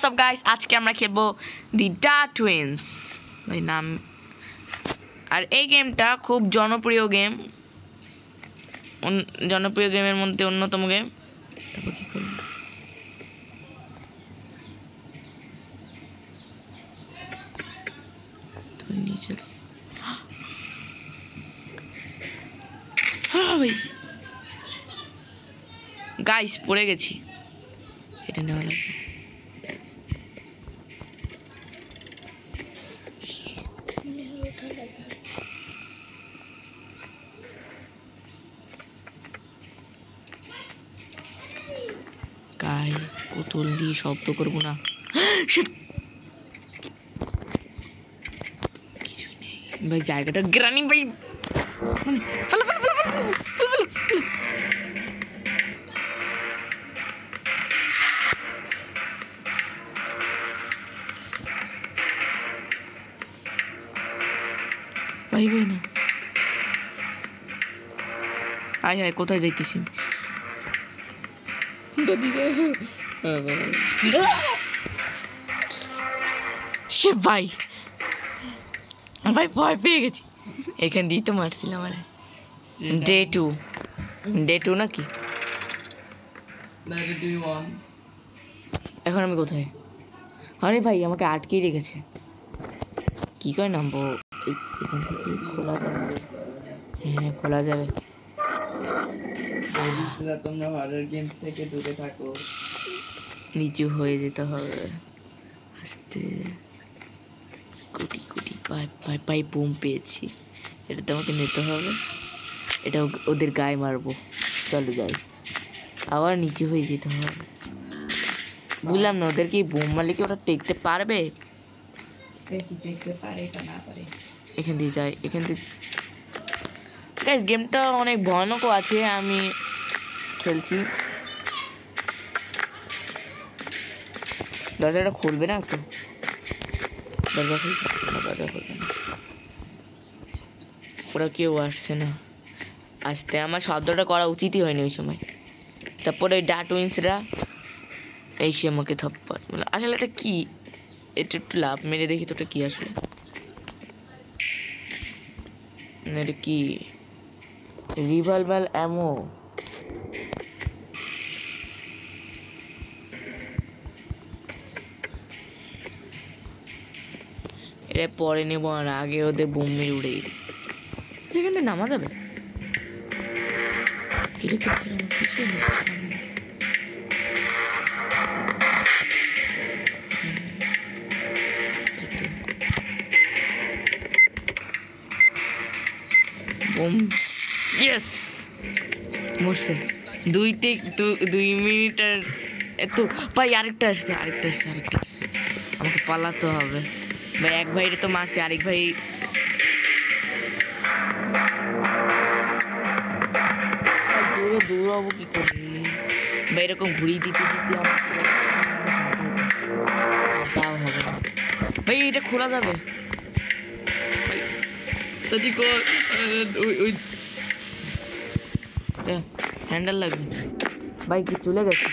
WhatsApp guys, আজকে আমরা খেলবো দি ডার্ক টুইন্স ভাই নাম। আর এই গেমটা খুব জনপ্রিয় গেম, জনপ্রিয় গেমের মধ্যে অন্যতম গেম। তারপর কি করব? নিচে গাইস পড়ে গেছি, এটা নেওয়া লাগবে। গাইস বোতল দিয়ে শব্দ করবো না। কিছুই নেই ভাই, জায়গাটা গ্রানি ভাই। ফেলো ফেলো ফেলো ফেলো ফেলো ফেলো। ভাই ভাই না, আয় হায় কোথায় যাইতেছি ভাই। ভাই ভয় পেয়ে গেছি, এখান দিয়েই তো মারছিলাম। আরে ডে টু নাকি? এখন আমি কোথায়? আরে ভাই আমাকে আটকেই রেখেছে, কি করে নামবো? এখান থেকে খোলা যাবে? হ্যাঁ খোলা যাবে। তোমরা হরর গেম থেকে দূরে থাকো। নিচু হয়ে যেতে হবে আস্তে। কোটি কোটি পাই পাই পাই বোম পেয়েছি, এটাতে আমাকে নিতে হবে। এটা ওদের গায়ে মারবো। চলে যাই, আবার নিচু হয়ে যেতে হবে। বুঝলাম না, ওদেরকে বোম মারলে কি ওরা টেকতে পারবে? এখান দিয়ে যাই, এখান দিয়ে। গাইস গেমটা অনেক ভয়ানকও আছে, আমি খেলছি। দরজাটা খুলবে না তো? দরজা খুলবে না, দরজা খুলবে না। ওরা কেউ আসছে না, আসতে আমার শব্দটা করা উচিতই হয়নি ওই সময়। তারপরে ওই ডার্ক টুইন্সরা এসে আমাকে থপ্পা। আসলে এটা কি? এটা একটু লাভ মেরে দেখি তো, এটা কি আসলে? এটা কি? রিভলভার অ্যামো। এটা পরে নেবো, আর আগে ওদের বোম মেরে উড়ে দিই। যেখানে নামা যাবে বোম। ইয়েস, মরছে। 2 মিনিট আর একটু। ভাই আরেকটা আসছে, আরেকটা আসছে, আরেকটা আসছে। আমাকে পালাতে হবে ভাই। এক ভাইরে তো মারছে, আরেক ভাই দূরে দৌড়াবো কি করে ভাই? এরকম ঘুরিয়ে দিতে দিতে আমার তাও হবে না ভাই। এটা খোলা যাবে ভাই? তাদি কর, ওই হ্যান্ডেল লাগবে ভাই। কি চলে গেছে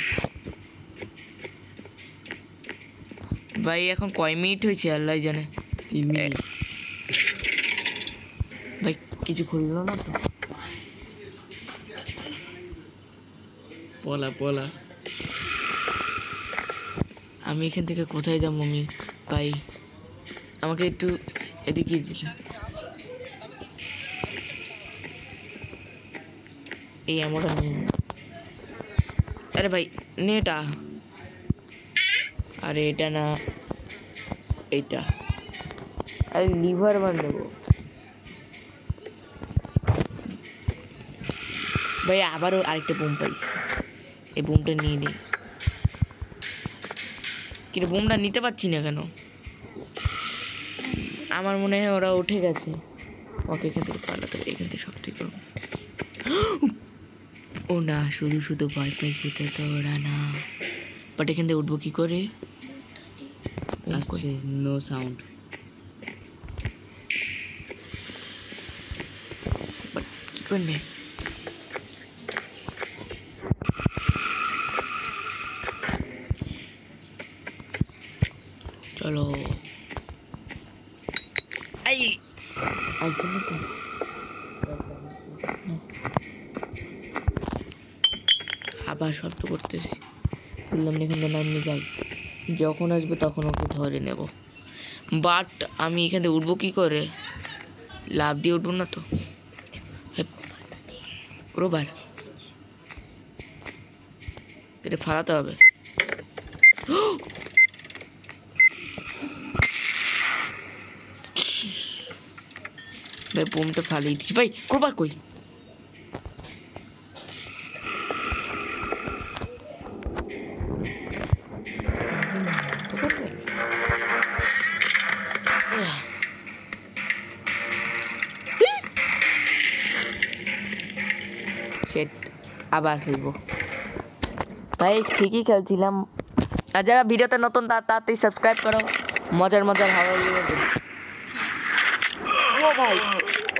ভাই? এখন কয় মিনিট হয়েছে আল্লাহ জানে। 3 মিনিট ভাই। কিছু খুললো না তো? পলা পলা। আমি এখান থেকে কোথায় যাবো আমি ভাই? আমাকে একটু এদিকে এই এমনটা নিয়ে। আরে ভাই নেটা, আরে এটা না, এটা। আরে লিভার বান দেবো ভাই। আবারও আরেকটা বোম পাই, এই বোমটা নিয়ে নিই। কিন্তু বোমটা নিতে পারছি না কেন? আমার মনে হয় ওরা উঠে গেছে। ওকে এখান থেকে পালাতে হবে, এখান থেকে সব ঠিক করবো। ও না, শুধু শুধু ভয় পাই সেটা তো ওরা না। বাট এখান থেকে উঠবো কি করে? No sound. বাট কি করবে? চলো এই আইছি না তো আবার শব্দ করতেছি বললাম এখানে নামিয়ে যাই যখন আসবে তখন ওকে ধরে নেব বাট আমি এখানে উঠবো কি করে লাভ দিয়ে উঠবো না তো রোবার এটা ফালাতে হবে ভাই বোমটা ফালিয়ে দিচ্ছি ভাই রোবার কই সেট আবার খেলবো ভাই ঠিকই খেলছিলাম আর যারা ভিডিওতে নতুন তাড়াতাড়ি সাবস্ক্রাইব করো মজার মজার হরর গেম ও ভাই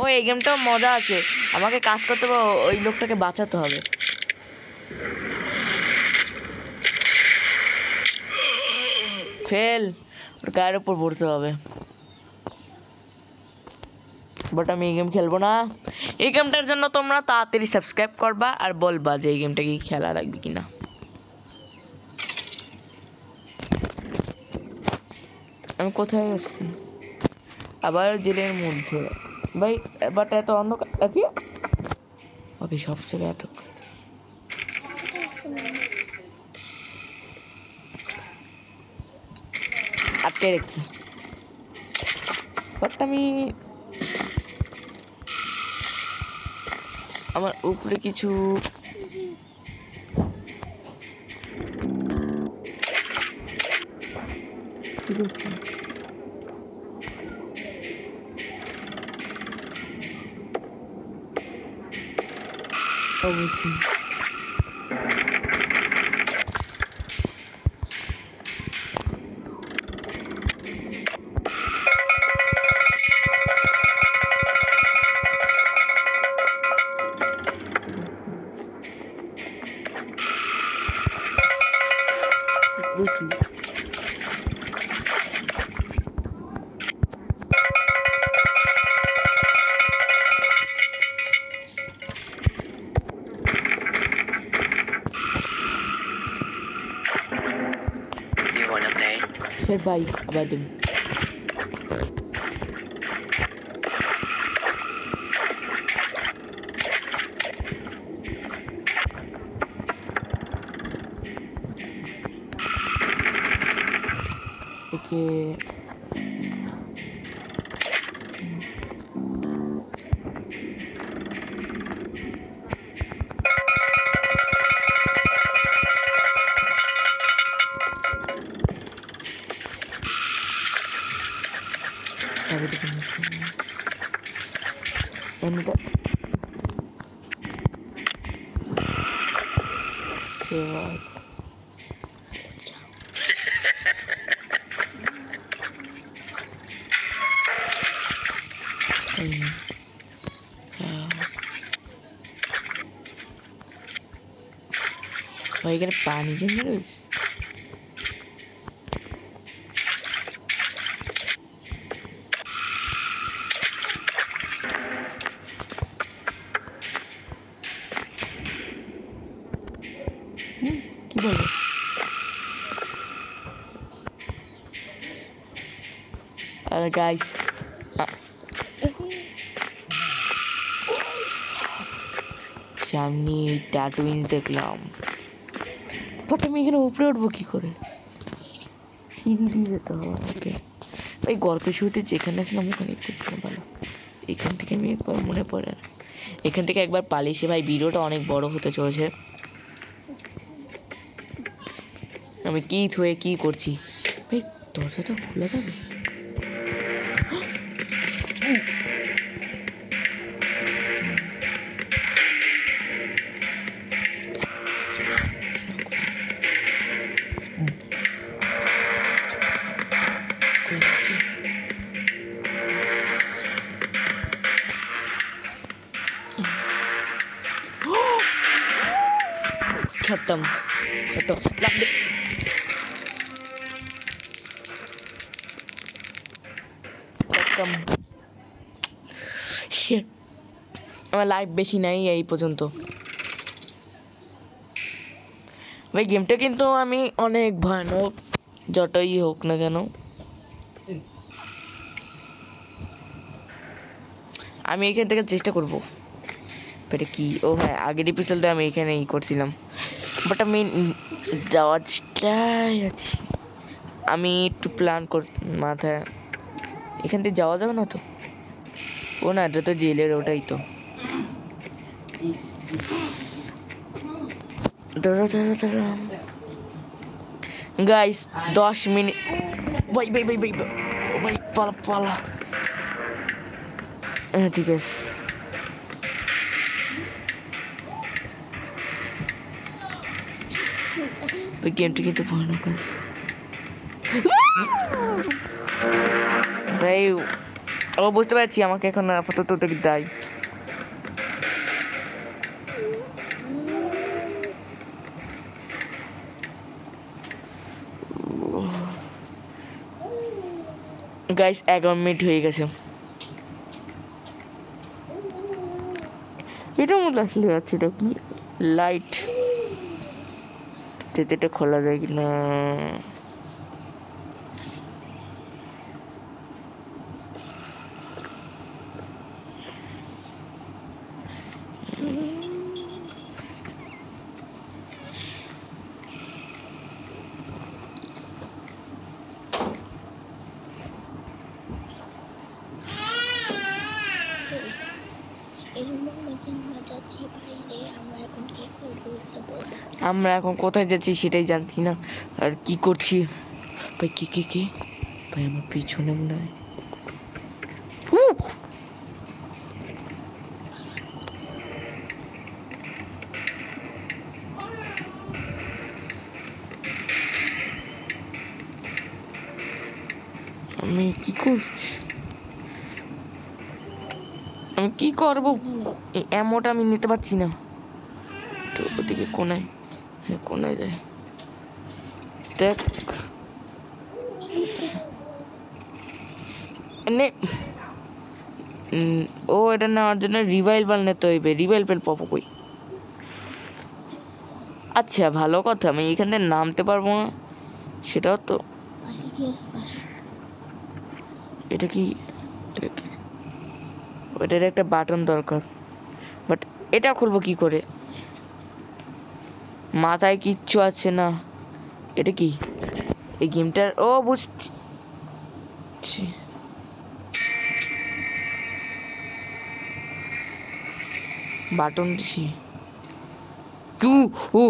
ও এই গেমটাও মজা আছে আমাকে কাজ করতে হবে ওই লোকটাকে বাঁচাতে হবে ফেল ওর গায়ের উপর পড়তে হবে বাট আমি এই গেম খেলবো না এই গেমটার জন্য তোমরা তাড়াতাড়ি সাবস্ক্রাইব করবা আর বলবা যে এই গেমটা কি খেলা লাগবে কিনা আমি কোথায় আসছি আবার জেলের মধ্যে ভাই বাট এত অন্ধকার কি ওকে সব ছেলে আটক আটকে রেখেছি বাট আমি আমার উপরে কিছু অবশ্যই সেট ভাই আবার তুমি ওকে এমনিটা ভাই এখানে পানি জমে রয়েছে কি বলো আর গাইস সামনে ট্যাটুইন দেখলাম বাট আমি এখানে উপরে উঠবো কি করে সিঁড়ি দিয়ে যেতে হবে আমাকে ভাই গল্পের শুরুতে যেখানে ছিলাম ওখানে একটু ছিলাম ভালো এখান থেকে আমি একবার মনে পড়ে না এখান থেকে একবার পালিয়েছি ভাই ভিডিওটা অনেক বড় হতে চলেছে আমি কি থয়ে কি করছি ভাই দরজাটা খোলা যাবে खत्म खत्म খতম। Shit, আমার লাইফ বেশি নাই, এই পর্যন্ত। ভাই গেমটা কিন্তু আমি অনেক ভয়ানক, যতই হোক না কেন। আমি এখান থেকে চেষ্টা করব। এটা কি? ও হ্যাঁ, আগের এপিসোডে আমি এখানেই করছিলাম, বাট আমি যাওয়ার চেষ্টায় আছি। আমি একটু প্ল্যান মাথায়, এখান থেকে যাওয়া যাবে না তো? ও না, এটা তো জেলের, ওটাই তো। দাঁড়া দাঁড়া দাঁড়া গাইস, 10 মিনিট। ভাই ভাই ভাই ভাই ভাই, পালা পালা। হ্যাঁ ঠিক আছে। ওই গেমটা কিন্তু ভয়ানক আছে ভাই। ও বুঝতে পারছি, আমাকে এখন আপাতত ওটাকে দেয়। গাইস 11 মিনিট হয়ে গেছে। এটার মধ্যে আসলে আছে, এটা কি? লাইট, এটা খোলা যায় কিনা? আমরা এখন কোথায় যাচ্ছি সেটাই জানছি না, আর কি করছি। ভাই কি কি কি? ভাই আমার পিছনে মনে হয়। আমি কি করছি? আমি কি করবো? এই অ্যামোটা আমি নিতে পারছি না। তো ওদিকে কোনায়, হ্যাঁ কোনায় যায়। দেখ ও এটা নেওয়ার জন্য রিভাইভাল নিতে হইবে। রিভাইভাল পাবো কই? আচ্ছা ভালো কথা, আমি এখানে নামতে পারবো না, সেটাও তো। এটা কি? এটার একটা বাটন দরকার, বাট এটা খুলবো কি করে? মাথায় কিচ্ছু আছে না। এটা কি? এই গেমটার, ও বুঝছি। বাটন দিছি। ও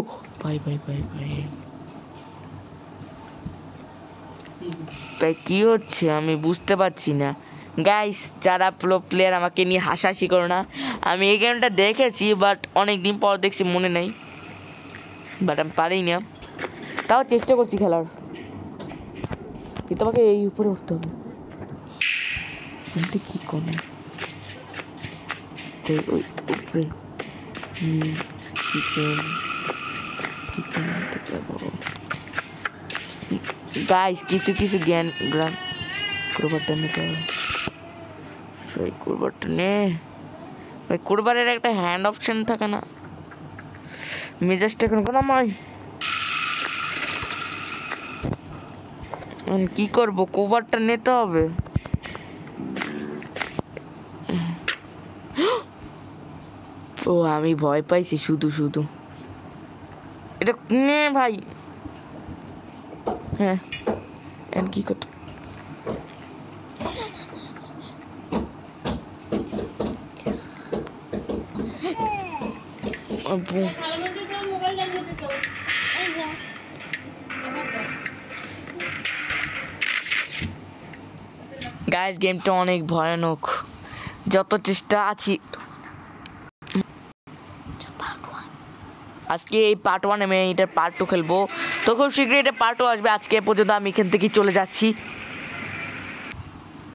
ভাই ভাই ভাই ভাই ভাই, কি হচ্ছে আমি বুঝতে পারছি না। গাইস, যারা প্রো প্লেয়ার আমাকে নিয়ে হাসাহাসি করো না। আমি এই গেমটা দেখেছি, বাট অনেকদিন পর দেখছি, মনে নেই, বাট আমি পারি না। তাও চেষ্টা করছি খেলার। কিন্তু আমাকে এই উপরে উঠতে হবে। কি করে? ওই উপরে কিচেন, কিচেন থেকে যাবো। গাইস, কিছু কিছু গ্রান কুরবারটা নিতে হবে। সেই কুরবারটা নে ভাই। কুরবারের একটা হ্যান্ড অপশন থাকে না? মেজাজটা এখন কোনো কি করবো? কুরবারটা নিতে হবে। ও আমি ভয় পাইছি শুধু শুধু। এটা নে ভাই। হ্যাঁ, কি করতে? গাইস, গেমটা অনেক ভয়ানক, যত চেষ্টা আছি। আজকে এই পার্ট 1, আমি এটার পার্ট 2 খেলবো, তো খুব শীঘ্রই এটা পার্ট 2 আসবে। আজকে পর্যন্ত আমি এখান থেকে চলে যাচ্ছি।